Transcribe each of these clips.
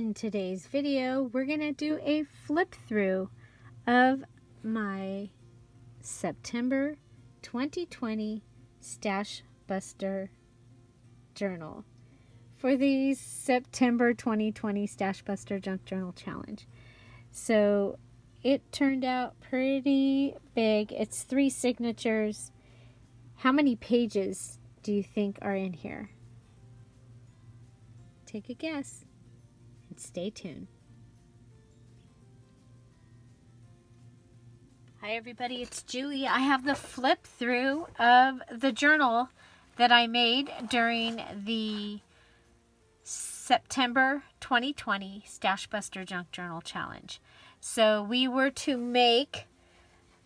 In today's video, we're going to do a flip through of my September 2020 Stashbuster journal for the September 2020 Stashbuster Junk Journal Challenge. So it turned out pretty big. It's 3 signatures. How many pages do you think are in here? Take a guess. And stay tuned. Hi everybody, it's Julie. I have the flip through of the journal that I made during the September 2020 Stashbuster Junk Journal Challenge. So we were to make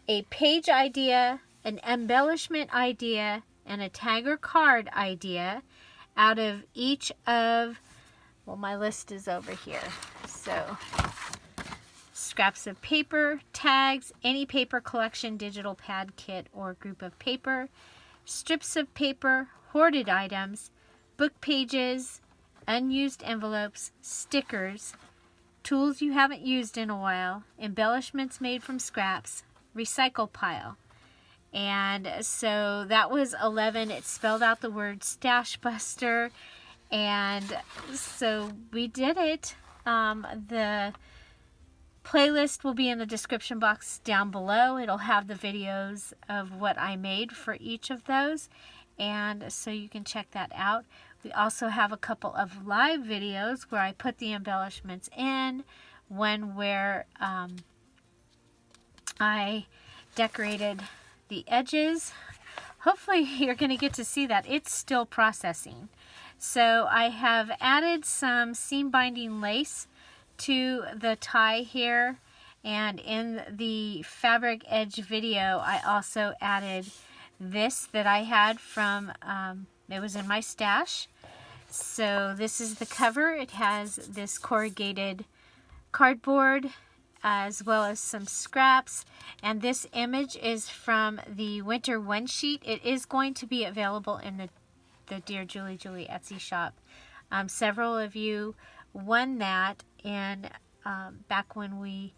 a page idea, an embellishment idea, and a tag or card idea out of each of, well, my list is over here. So scraps of paper, tags, any paper collection, digital pad kit or group of paper, strips of paper, hoarded items, book pages, unused envelopes, stickers, tools you haven't used in a while, embellishments made from scraps, recycle pile. And so that was 11. It spelled out the word Stashbuster. And so we did it. The playlist will be in the description box down below. It'll have the videos of what I made for each of those. And so you can check that out. We also have a couple of live videos where I put the embellishments in. One where I decorated the edges. Hopefully you're going to get to see that. It's still processing. So I have added some seam binding lace to the tie here, and in the fabric edge video I also added this that I had from, it was in my stash. So this is the cover. It has this corrugated cardboard as well as some scraps, and this image is from the winter one sheet. It is going to be available in the Dearjuliejulie Etsy shop. Several of you won that in back when we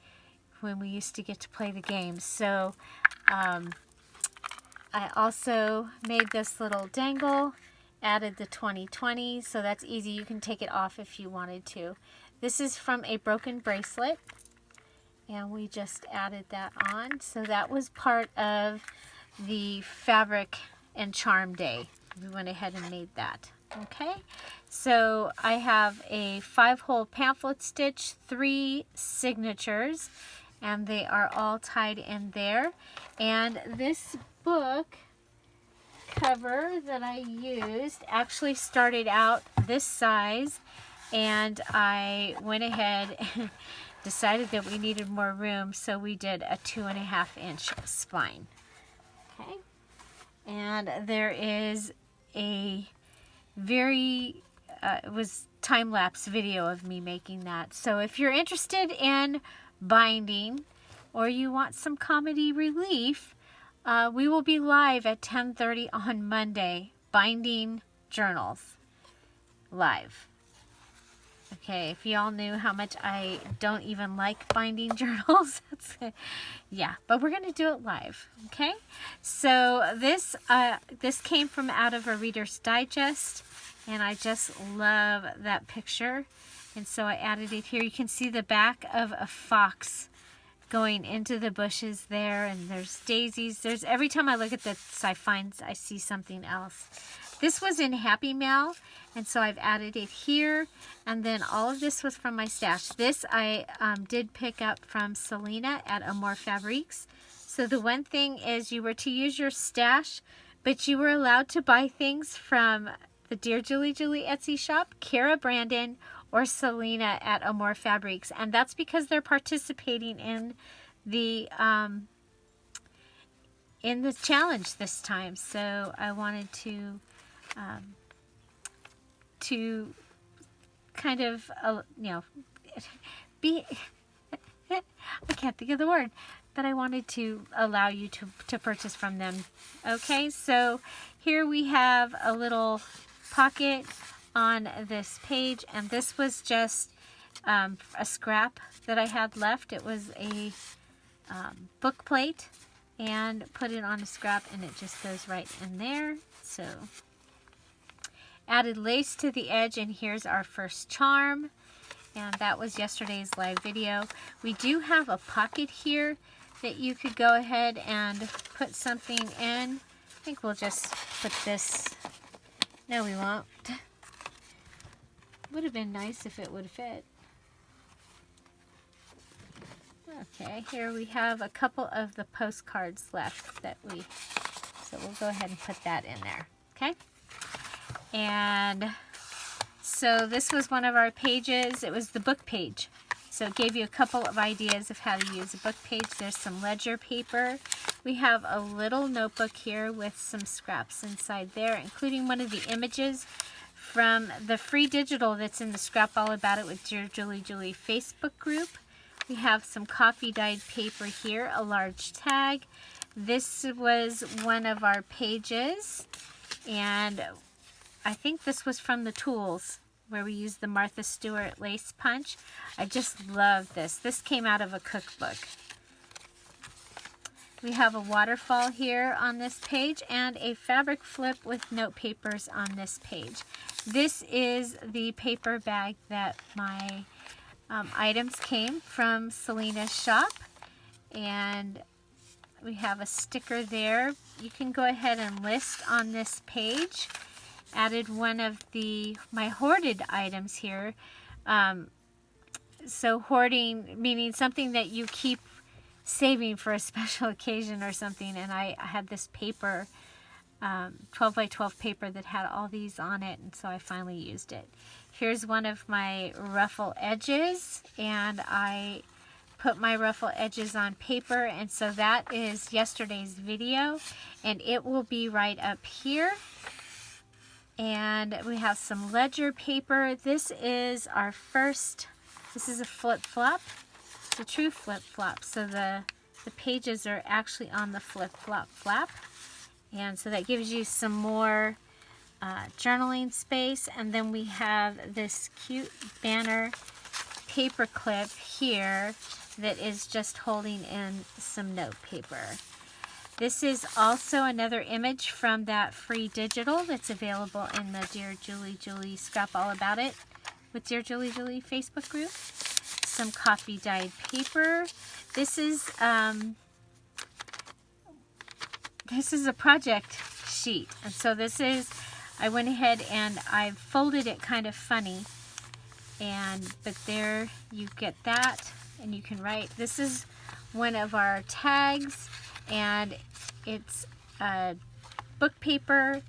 used to get to play the games. So I also made this little dangle, added the 2020, so that's easy. You can take it off if you wanted to. This is from a broken bracelet, and we just added that on. So that was part of the fabric and charm day. We went ahead and made that. Okay, so I have a 5-hole pamphlet stitch, 3 signatures, and they are all tied in there. And this book cover that I used actually started out this size, and I went ahead and decided that we needed more room, so we did a 2.5-inch spine. Okay, and there is a very it was time-lapse video of me making that. So if you're interested in binding or you want some comedy relief, we will be live at 10:30 on Monday, binding journals live. Okay, if y'all knew how much I don't even like binding journals, yeah, but we're going to do it live, okay? So this came from out of a Reader's Digest, and I just love that picture, and so I added it here. You can see the back of a fox going into the bushes there, and there's daisies. There's, every time I look at this, I see something else. This was in Happy Mail, and so I've added it here, and then all of this was from my stash. This I did pick up from Selena at Amore Fabriques. So the one thing is you were to use your stash, but you were allowed to buy things from the Dearjuliejulie Etsy shop, Kara Brandon, or Selena at Amore Fabriques, and that's because they're participating in the challenge this time. So I wanted to kind of, you know, be, I can't think of the word, but I wanted to allow you to purchase from them. Okay, so here we have a little pocket on this page, and this was just a scrap that I had left. It was a book plate, and put it on a scrap, and it just goes right in there. So added lace to the edge, and here's our first charm, and that was yesterday's live video. We do have a pocket here that you could go ahead and put something in. I think we'll just put this. No, we won't. Would have been nice if it would fit. Okay, here we have a couple of the postcards left so we'll go ahead and put that in there. Okay, and so this was one of our pages. It was the book page, so it gave you a couple of ideas of how to use a book page. There's some ledger paper. We have a little notebook here with some scraps inside there, including one of the images from the free digital that's in the Scrap All About It with Dearjuliejulie Facebook group. We have some coffee dyed paper here, a large tag. This was one of our pages, and I think this was from the tools where we used the Martha Stewart lace punch. I just love this. This came out of a cookbook. We have a waterfall here on this page and a fabric flip with note papers on this page. This is the paper bag that my items came from Selena's shop, and we have a sticker there. You can go ahead and list on this page. Added one of my hoarded items here. So hoarding meaning something that you keep saving for a special occasion or something, and I had this paper, 12 by 12 paper that had all these on it, and so I finally used it. Here's one of my ruffle edges, and I put my ruffle edges on paper, and so that is yesterday's video, and it will be right up here. And we have some ledger paper. This is our first, this is a flip-flop. It's a true flip-flop, so the pages are actually on the flip-flop flap, and so that gives you some more journaling space. And then we have this cute banner paper clip here that is just holding in some note paper. This is also another image from that free digital that's available in the Dearjuliejulie Scrap All About It with Dearjuliejulie Facebook group. Some coffee dyed paper. This is a project sheet, and so this is, I went ahead and I folded it kind of funny, but there you get that, and you can write. This is one of our tags, and it's book paper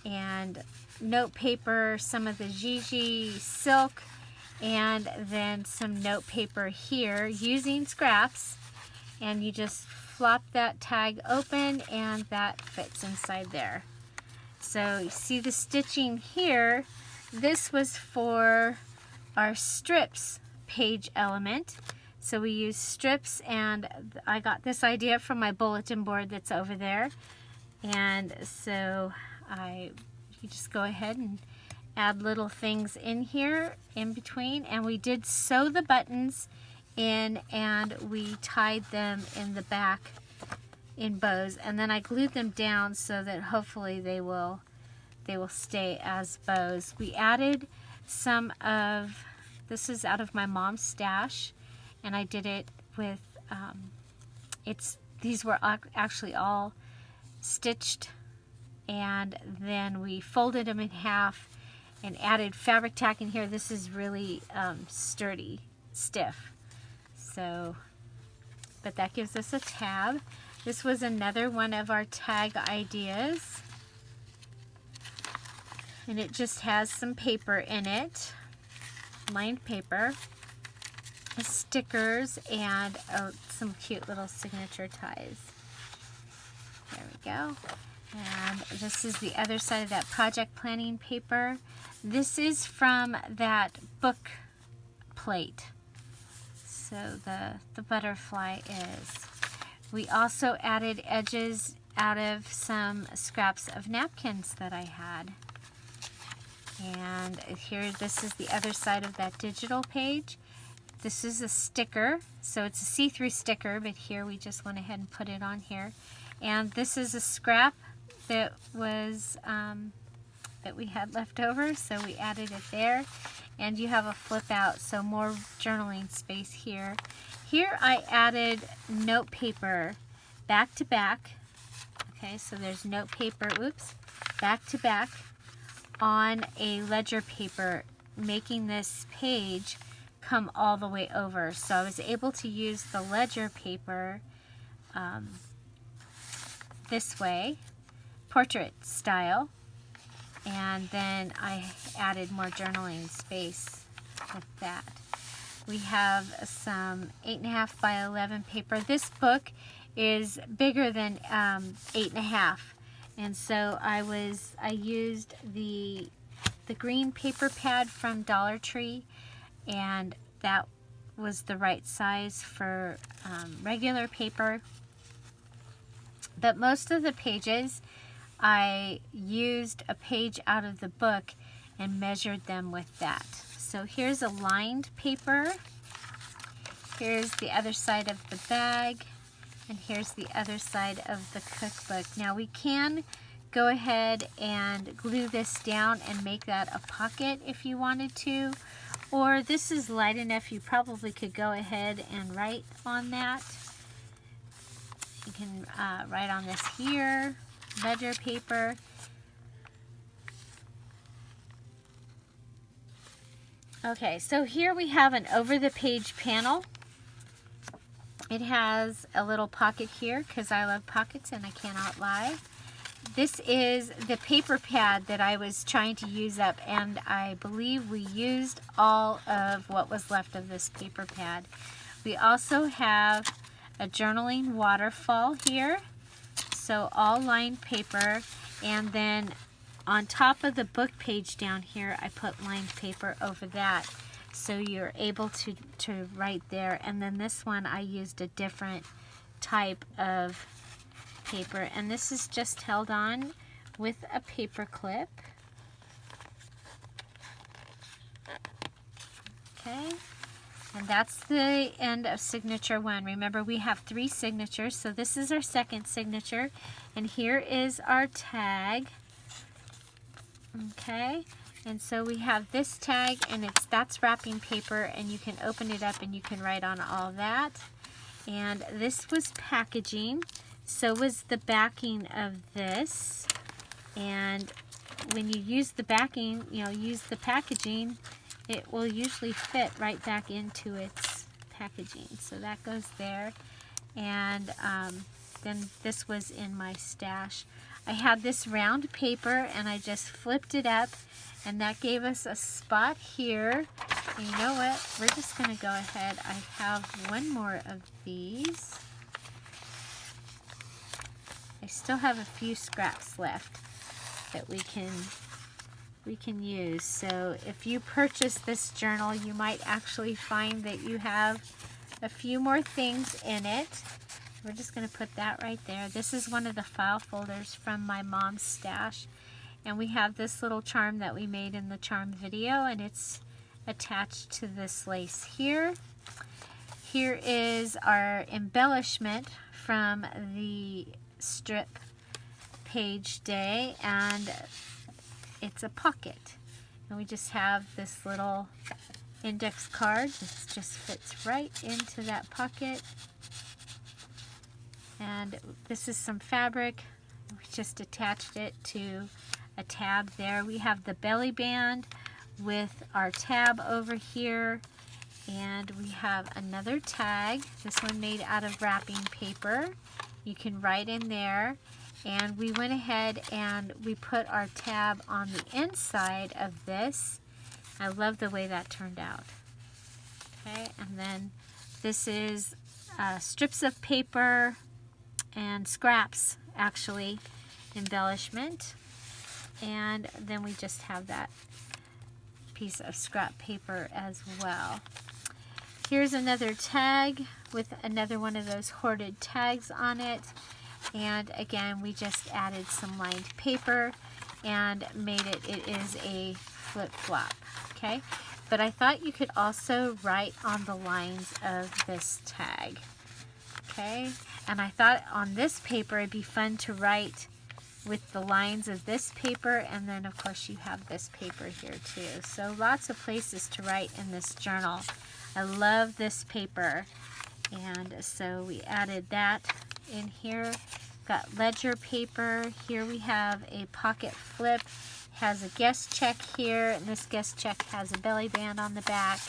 and note paper, some of the Gigi silk, and then some note paper here using scraps, and you just flop that tag open and that fits inside there. So you see the stitching here. This was for our strips page element. So we use strips, and I got this idea from my bulletin board that's over there. And so you just go ahead and add little things in here in between, and we did sew the buttons in, and we tied them in the back in bows, and then I glued them down so that hopefully they will stay as bows. We added some of, this is out of my mom's stash, and I did it with these were actually all stitched, and then we folded them in half and added fabric tack in here. This is really sturdy, stiff. So, but that gives us a tab. This was another one of our tag ideas, and it just has some paper in it, lined paper, stickers, and some cute little signature ties. There we go. And this is the other side of that project planning paper. This is from that book plate. So the butterfly is. We also added edges out of some scraps of napkins that I had. And here, this is the other side of that digital page. this is a sticker, so it's a see-through sticker, but here we just went ahead and put it on here. And this is a scrap that was that we had left over, so we added it there. And you have a flip out, so more journaling space here. Here I added note paper back to back. Okay, so there's note paper, back to back on a ledger paper, making this page come all the way over. So I was able to use the ledger paper this way, portrait style, and then I added more journaling space with that. We have some 8.5 by 11 paper. This book is bigger than 8.5, and so I used the green paper pad from Dollar Tree, and that was the right size for regular paper. But most of the pages, I used a page out of the book and measured them with that. So here's a lined paper. Here's the other side of the bag. And here's the other side of the cookbook. Now we can go ahead and glue this down and make that a pocket if you wanted to. Or this is light enough, you probably could go ahead and write on that. You can write on this here, ledger paper. Okay, so here we have an over the page panel. It has a little pocket here because I love pockets and I cannot lie. This is the paper pad that I was trying to use up, and I believe we used all of what was left of this paper pad. We also have a journaling waterfall here, so all lined paper, and then on top of the book page down here I put lined paper over that, so you're able to write there. And then this one I used a different type of paper, and this is just held on with a paper clip. Okay, and that's the end of signature 1. Remember, we have 3 signatures, so this is our second signature, and here is our tag. Okay, and so we have this tag, and that's wrapping paper, and you can open it up and you can write on all that. And this was packaging, so was the backing of this. And when you use the backing, use the packaging, it will usually fit right back into its packaging. So that goes there. And then this was in my stash. I had this round paper and I just flipped it up, and that gave us a spot here. And you know what? We're just going to go ahead. I have one more of these. I still have a few scraps left that we can use. So if you purchase this journal, you might actually find that you have a few more things in it. We're just going to put that right there. This is one of the file folders from my mom's stash. And we have this little charm that we made in the charm video, and it's attached to this lace here. Here is our embellishment from the strip page day, and it's a pocket. And we just have this little index card. This just fits right into that pocket. And this is some fabric. We just attached it to a tab there. We have the belly band with our tab over here, and we have another tag. This one made out of wrapping paper. You can write in there, and we went ahead and we put our tab on the inside of this. I love the way that turned out. Okay, and then this is strips of paper and scraps, actually, embellishment. And then we just have that piece of scrap paper as well. Here's another tag with another one of those hoarded tags on it. And again, we just added some lined paper and made it is a flip-flop. Okay, but I thought you could also write on the lines of this tag. Okay, and I thought on this paper it'd be fun to write with the lines of this paper, and then of course you have this paper here too. So lots of places to write in this journal. I love this paper, and so we added that in here. Got ledger paper. Here we have a pocket flip. Has a guest check here, and this guest check has a belly band on the back,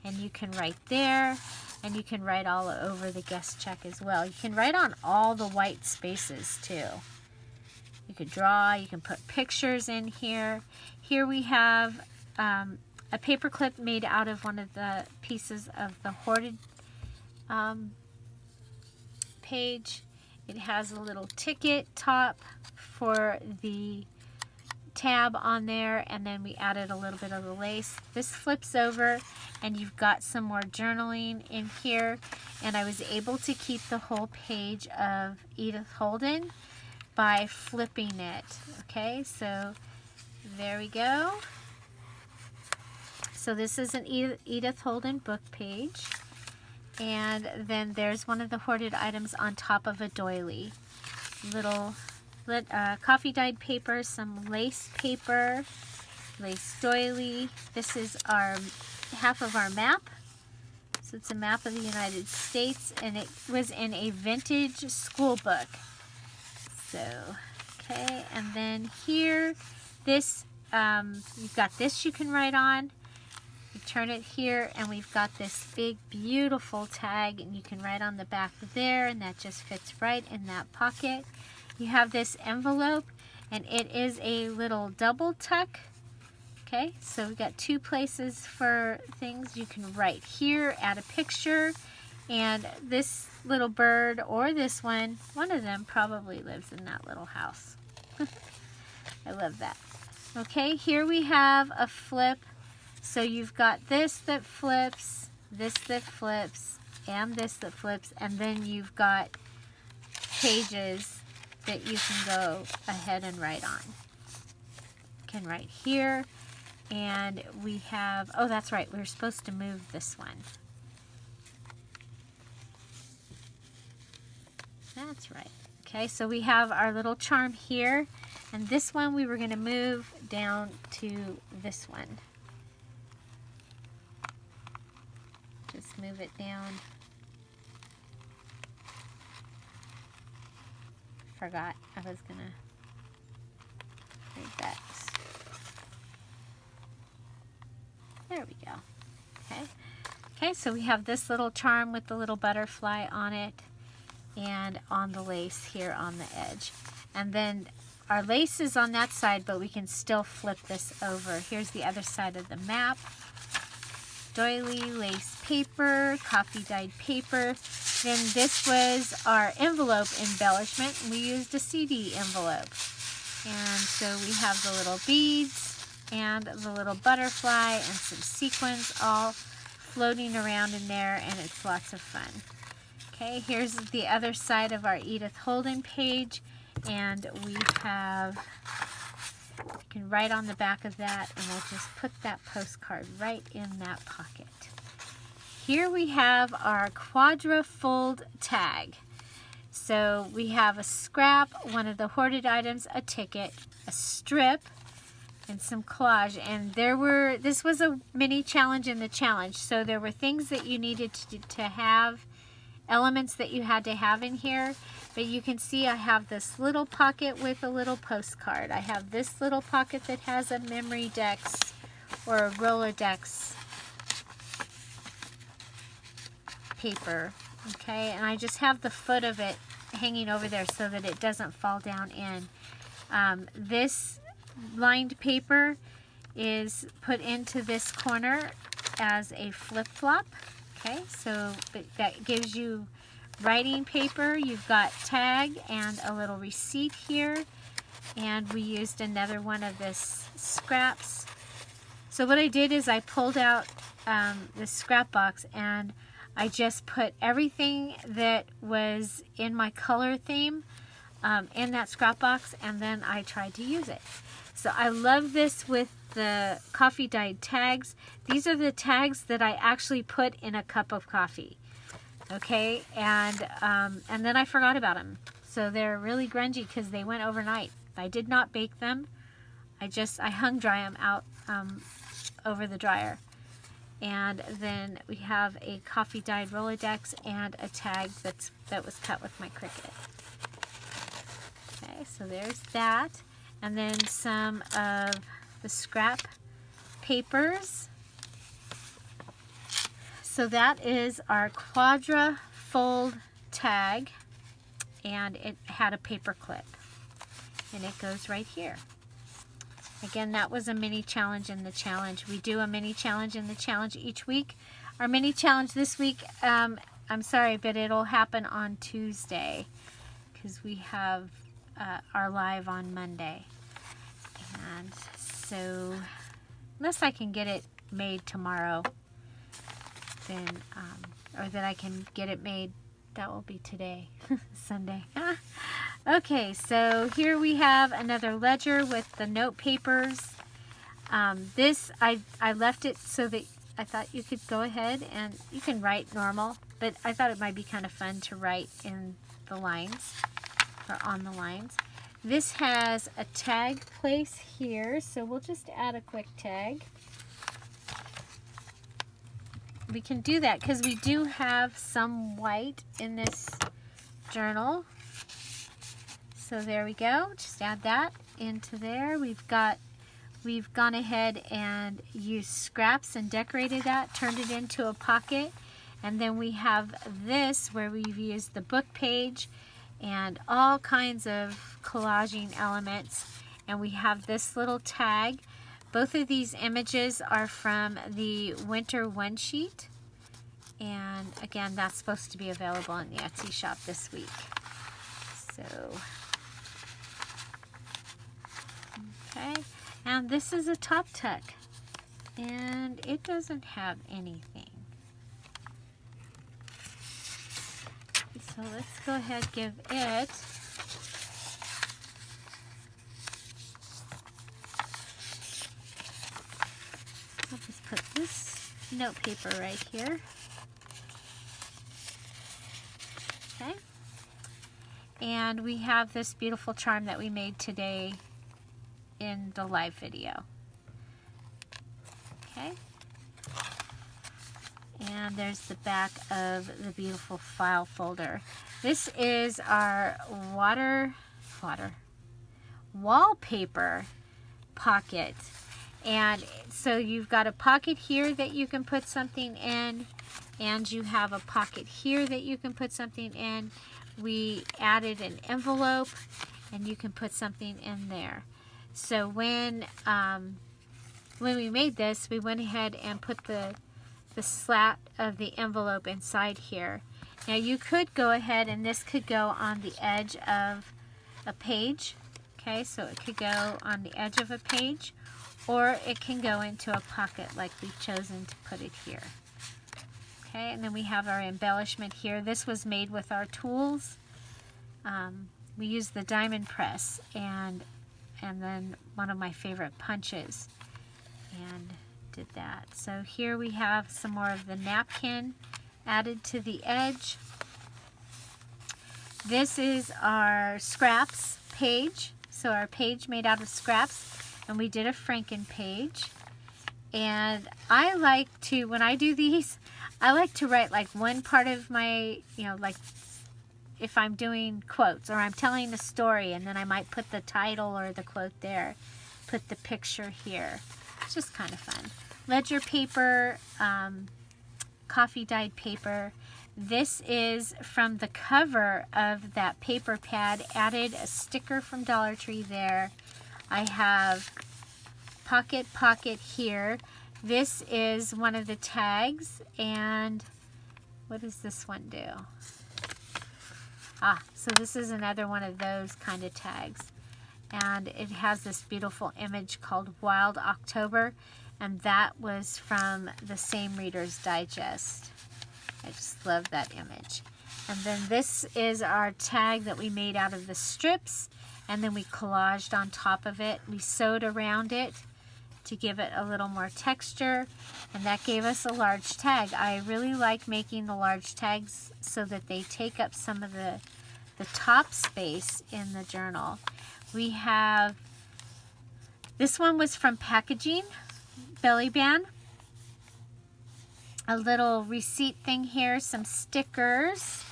and you can write there, and you can write all over the guest check as well. You can write on all the white spaces too. You could draw, you can put pictures in here. Here we have a paper clip made out of one of the pieces of the hoarded page. It has a little ticket top for the tab on there, and then we added a little bit of the lace. This flips over and you've got some more journaling in here, and I was able to keep the whole page of Edith Holden by flipping it. Okay, so there we go. So this is an Edith Holden book page, and then there's one of the hoarded items on top of a doily. Little coffee dyed paper, some lace paper, lace doily. This is our half of our map. So it's a map of the United States, and it was in a vintage school book. So, okay, and then here, this, you've got this you can write on. You turn it here, and we've got this big, beautiful tag, and you can write on the back there, and that just fits right in that pocket. You have this envelope, and it is a little double tuck. Okay, so we've got two places for things. You can write here, add a picture, and this little bird or this one of them probably lives in that little house. I love that. Okay, here we have a flip. So you've got this that flips, this that flips, and this that flips, and then you've got pages that you can go ahead and write on. You can write here, and we have, oh that's right, we were supposed to move this one. That's right. Okay, so we have our little charm here, and this one we were going to move down to this one. Just move it down. Forgot I was gonna read that. There we go. Okay. Okay, so we have this little charm with the little butterfly on it and on the lace here on the edge. And then our lace is on that side, but we can still flip this over. Here's the other side of the map. Doily, lace paper, coffee dyed paper. Then this was our envelope embellishment. We used a CD envelope. And so we have the little beads and the little butterfly and some sequins all floating around in there, and it's lots of fun. Okay, here's the other side of our Edith Holden page, and we have, you can write on the back of that, and we'll just put that postcard right in that pocket. Here we have our quadrifold tag. So we have a scrap, one of the hoarded items, a ticket, a strip, and some collage. And this was a mini challenge in the challenge. So there were things that you needed to have, elements that you had to have in here. But you can see I have this little pocket with a little postcard. I have this little pocket that has a memory dex or a Rolodex paper. Okay, and I just have the foot of it hanging over there so that it doesn't fall down in. This lined paper is put into this corner as a flip-flop. Okay, so that gives you writing paper. You've got tag and a little receipt here, and we used another one of this scraps. So what I did is I pulled out the scrap box, and I just put everything that was in my color theme in that scrap box, and then I tried to use it. So I love this with the coffee dyed tags. These are the tags that I actually put in a cup of coffee. Okay, and then I forgot about them. So they're really grungy because they went overnight. I did not bake them. I hung dry them out over the dryer. And then we have a coffee dyed Rolodex and a tag that was cut with my Cricut. Okay, so there's that. And then some of the scrap papers. So that is our Quadra fold tag, and it had a paper clip, and it goes right here. Again, that was a mini challenge in the challenge. We do a mini challenge in the challenge each week. Our mini challenge this week, I'm sorry, but it'll happen on Tuesday because we have our live on Monday. And so, unless I can get it made tomorrow, then, or that I can get it made, that will be today, Sunday. Okay, so here we have another ledger with the note papers. This, I left it so that I thought you could go ahead and you can write normal, but I thought it might be kind of fun to write in the lines, or on the lines. This has a tag place here, so we'll just add a quick tag. We can do that because we do have some white in this journal. So there we go. Just add that into there. We've gone ahead and used scraps and decorated that, turned it into a pocket. And then we have this where we've used the book page and all kinds of collaging elements. And we have this little tag. Both of these images are from the Winter One Sheet. And again, that's supposed to be available in the Etsy shop this week. So, okay. And this is a top tuck. And it doesn't have anything. So let's go ahead and give it I'll just put this note paper right here. Okay. And we have this beautiful charm that we made today in the live video. Okay. And there's the back of the beautiful file folder. This is our wallpaper pocket. And so you've got a pocket here that you can put something in, and you have a pocket here that you can put something in. We added an envelope, and you can put something in there. So when we made this, we went ahead and put the slat of the envelope inside here. Now you could go ahead, and this could go on the edge of a page. Okay, so it could go on the edge of a page, or it can go into a pocket like we've chosen to put it here. Okay, and then we have our embellishment here. This was made with our tools. We used the diamond press and then one of my favorite punches, and did that. So here we have some more of the napkin added to the edge. This is our scraps page. So our page made out of scraps, and we did a Franken page. And I like to, when I do these, I like to write like one part of my, like if I'm doing quotes or I'm telling a story, and then I might put the title or the quote there, put the picture here. It's just kind of fun. Ledger paper, coffee dyed paper. This is from the cover of that paper pad. Added a sticker from Dollar Tree there. I have pocket here. This is one of the tags, and what does this one do? So this is another one of those kind of tags, and it has this beautiful image called Wild October, and that was from the same Reader's Digest. I just love that image. And then this is our tag that we made out of the strips, and then we collaged on top of it. We sewed around it to give it a little more texture, and that gave us a large tag. I really like making the large tags so that they take up some of the top space in the journal. We have, this one was from Packaging, belly band. A little receipt thing here, some stickers,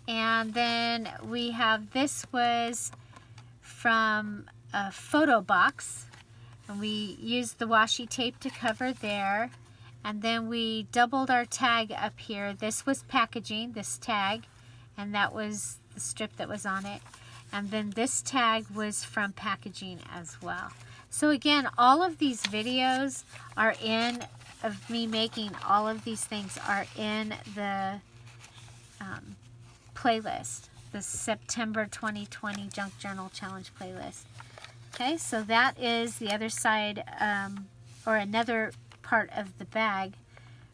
and then we have, this was from a photo box, and we used the washi tape to cover there, and then we doubled our tag up here. This was Packaging, this tag, and that was the strip that was on it, and then this tag was from Packaging as well. So again, all of these videos are in, of me making all of these things are in the playlist, the September 2020 Junk Journal Challenge playlist. Okay, so that is the other side, or another part of the bag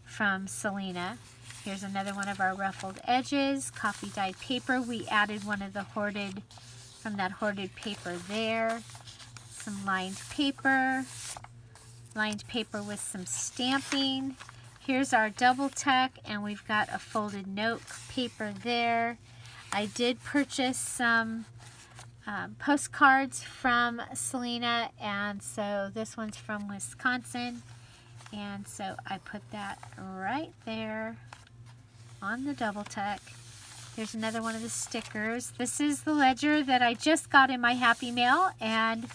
from Selena. Here's another one of our ruffled edges, coffee dyed paper. We added one of the hoarded, from that hoarded paper there. Some lined paper with some stamping. Here's our double tack, and we've got a folded note paper there. I did purchase some postcards from Selena, and so this one's from Wisconsin, and so I put that right there on the double tack. Here's another one of the stickers. This is the ledger that I just got in my Happy Mail, and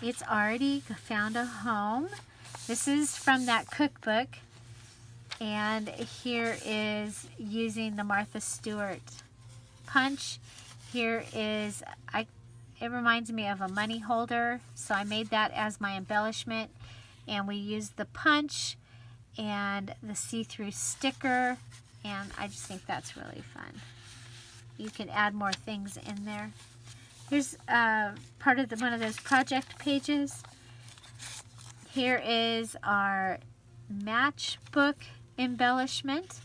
it's already found a home. This is from that cookbook, and here is using the Martha Stewart punch. Here is, it reminds me of a money holder, so I made that as my embellishment, and we used the punch and the see-through sticker, and I just think that's really fun. You can add more things in there. Here's part of one of those project pages. Here is our matchbook embellishment.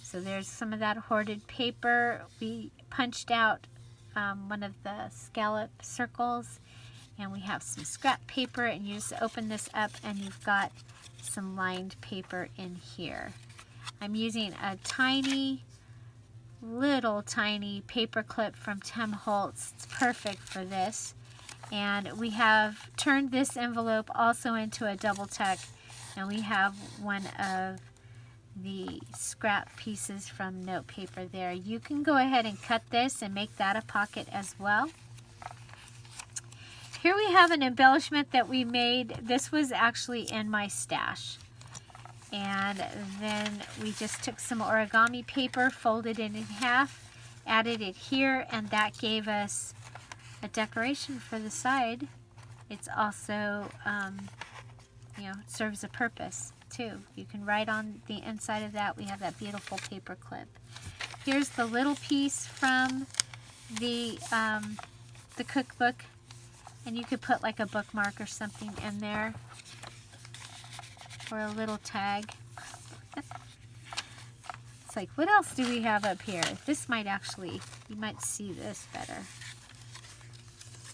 So there's some of that hoarded paper. We punched out one of the scallop circles, and we have some scrap paper, and you just open this up and you've got some lined paper in here. I'm using a little tiny paper clip from Tim Holtz. It's perfect for this. And we have turned this envelope also into a double tack, and we have one of the scrap pieces from note paper there. You can go ahead and cut this and make that a pocket as well. Here we have an embellishment that we made. This was actually in my stash. And then we just took some origami paper, folded it in half, added it here, and that gave us a decoration for the side. It's also, you know, it serves a purpose too. You can write on the inside of that. We have that beautiful paper clip. Here's the little piece from the cookbook, and you could put like a bookmark or something in there, or a little tag. It's like, what else do we have up here? This might actually, you might see this better.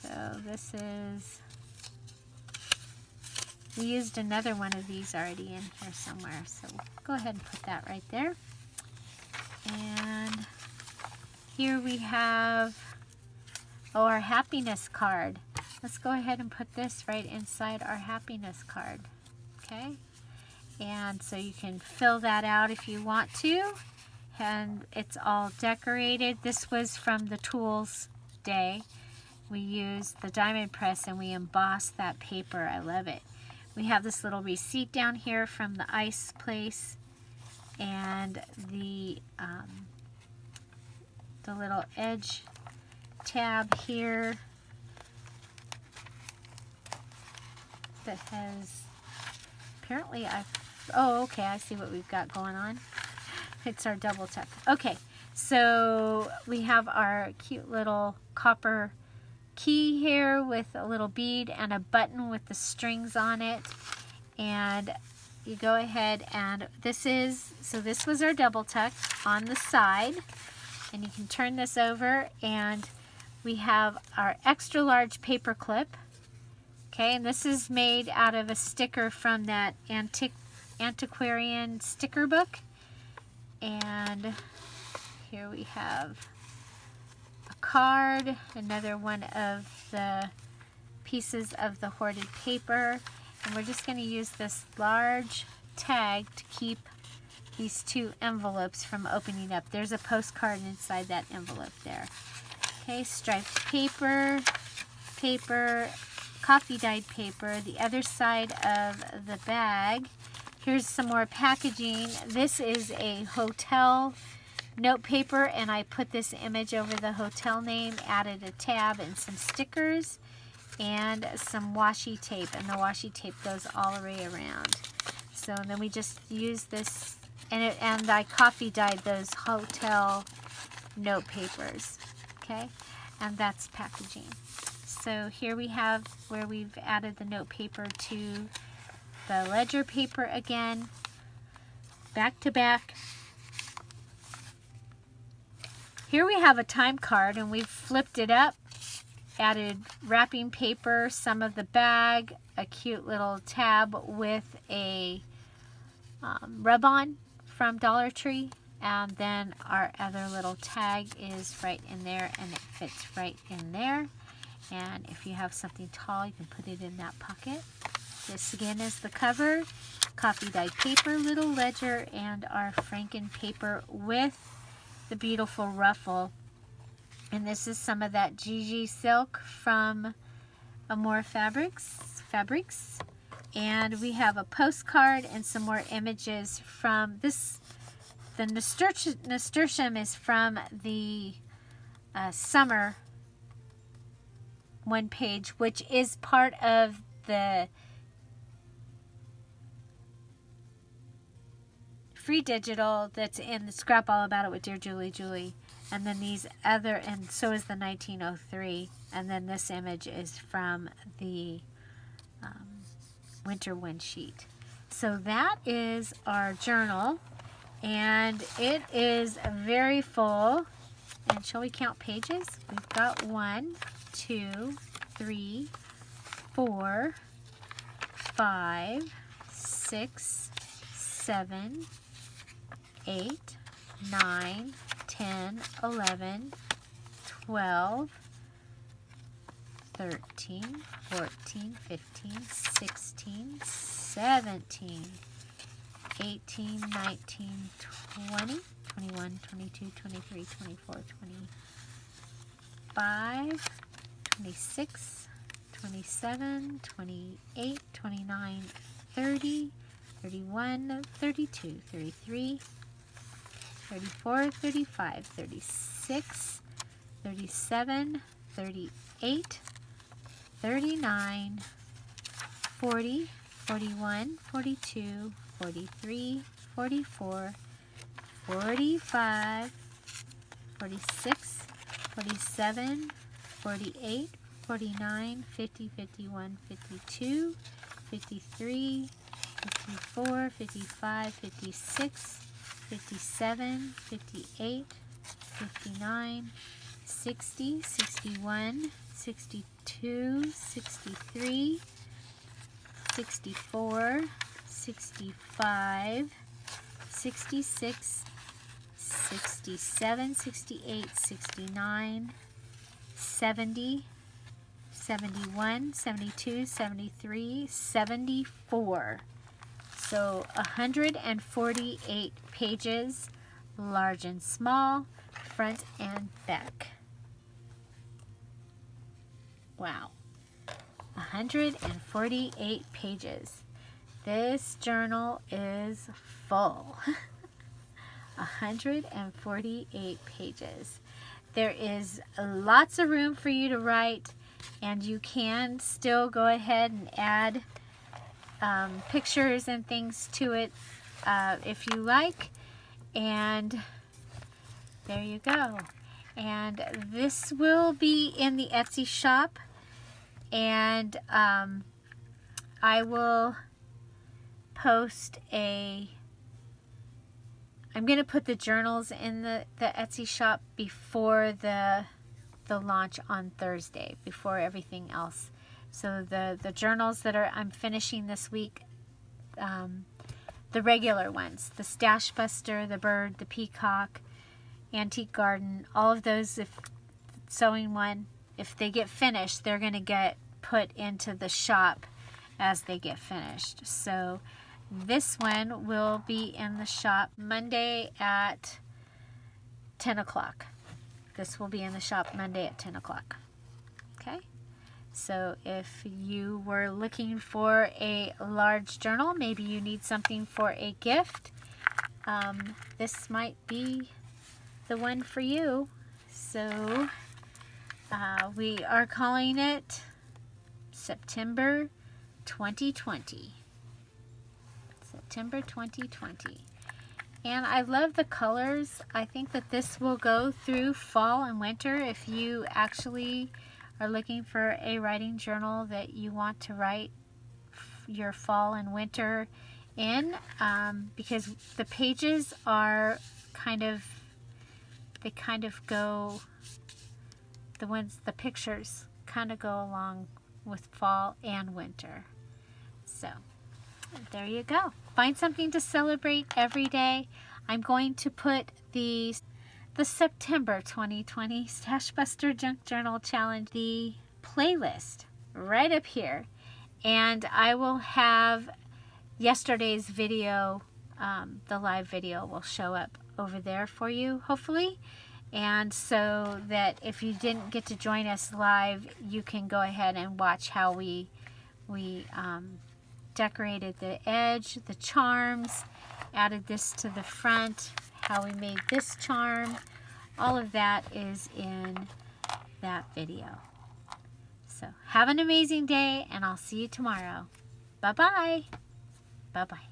So this is, we used another one of these already in here somewhere, so go ahead and put that right there. And here we have, oh, our happiness card. Let's go ahead and put this right inside our happiness card. Okay, and so you can fill that out if you want to, and it's all decorated. This was from the Tools Day. We used the diamond press and we embossed that paper. I love it. We have this little receipt down here from the ice place, and the little edge tab here that has, apparently oh, okay, I see what we've got going on. It's our double tuck. Okay, so we have our cute little copper key here with a little bead and a button with the strings on it. And you go ahead and this was our double tuck on the side. And you can turn this over, and we have our extra large paper clip. Okay, and this is made out of a sticker from that antiquarian sticker book. And here we have a card, another one of the pieces of the hoarded paper. And we're just going to use this large tag to keep these two envelopes from opening up. There's a postcard inside that envelope there. Okay, striped paper, coffee dyed paper. The other side of the bag. Here's some more packaging. This is a hotel note paper, and I put this image over the hotel name, added a tab and some stickers and some washi tape, and the washi tape goes all the way around. So then we just use this, and I coffee dyed those hotel note papers. Okay, and that's packaging. So here we have where we've added the note paper to the ledger paper again, back to back. Here we have a time card, and we've flipped it up, added wrapping paper, some of the bag, a cute little tab with a rub-on from Dollar Tree, and then our other little tag is right in there, and it fits right in there. And if you have something tall, you can put it in that pocket. This again is the cover, coffee dyed paper, little ledger, and our Franken paper with the beautiful ruffle. And this is some of that Gigi silk from Amore Fabrics. And we have a postcard and some more images from this. The nasturtium is from the summer one page, which is part of the free digital that's in the Scrap All About It with Dearjuliejulie. And then these other, and so is the 1903. And then this image is from the winter wind sheet. So that is our journal, and it is very full. And shall we count pages? We've got 1, 2, 3, 4, 5, 6, 7, 8, 9, 10, 11, 12, 13, 14, 15, 16, 17, 18, 19, 20, 21, 22, 23, 24, 25, 26, 27, 28, 29, 30, 31, 32, 33, 34, 35, 36, 37, 38, 39, 40, 41, 42, 43, 44, 45, 46, 47, 48, 49, 50, 51, 52, 53, 54, 55, 56, 57, 58, 59, 60, 61, 62, 63, 64, 65, 66, 67, 68, 69, 70, 71, 72, 73, 74. So 148 pages, large and small, front and back. Wow. 148 pages. This journal is full. 148 pages. There is lots of room for you to write, and you can still go ahead and add pictures and things to it if you like. And there you go. And this will be in the Etsy shop, and I will post I'm going to put the journals in the Etsy shop before the launch on Thursday, before everything else. So the journals that I'm finishing this week, the regular ones, the Stashbuster, the bird, the peacock, antique garden, all of those, if sewing one, if they get finished, they're going to get put into the shop as they get finished. So this one will be in the shop Monday at 10 o'clock. This will be in the shop Monday at 10 o'clock. Okay? So if you were looking for a large journal, maybe you need something for a gift, this might be the one for you. So we are calling it September 2020. September 2020. And I love the colors. I think that this will go through fall and winter. If you actually are looking for a writing journal that you want to write your fall and winter in, because the pages are they kind of go, the pictures kind of go along with fall and winter. So there you go. Find something to celebrate every day. I'm going to put the September 2020 Stashbuster Junk Journal Challenge, the playlist, right up here. And I will have yesterday's video, the live video will show up over there for you, hopefully. And so that if you didn't get to join us live, you can go ahead and watch how we decorated the edge, the charms, added this to the front, how we made this charm. All of that is in that video. So have an amazing day, and I'll see you tomorrow. Bye-bye. Bye-bye.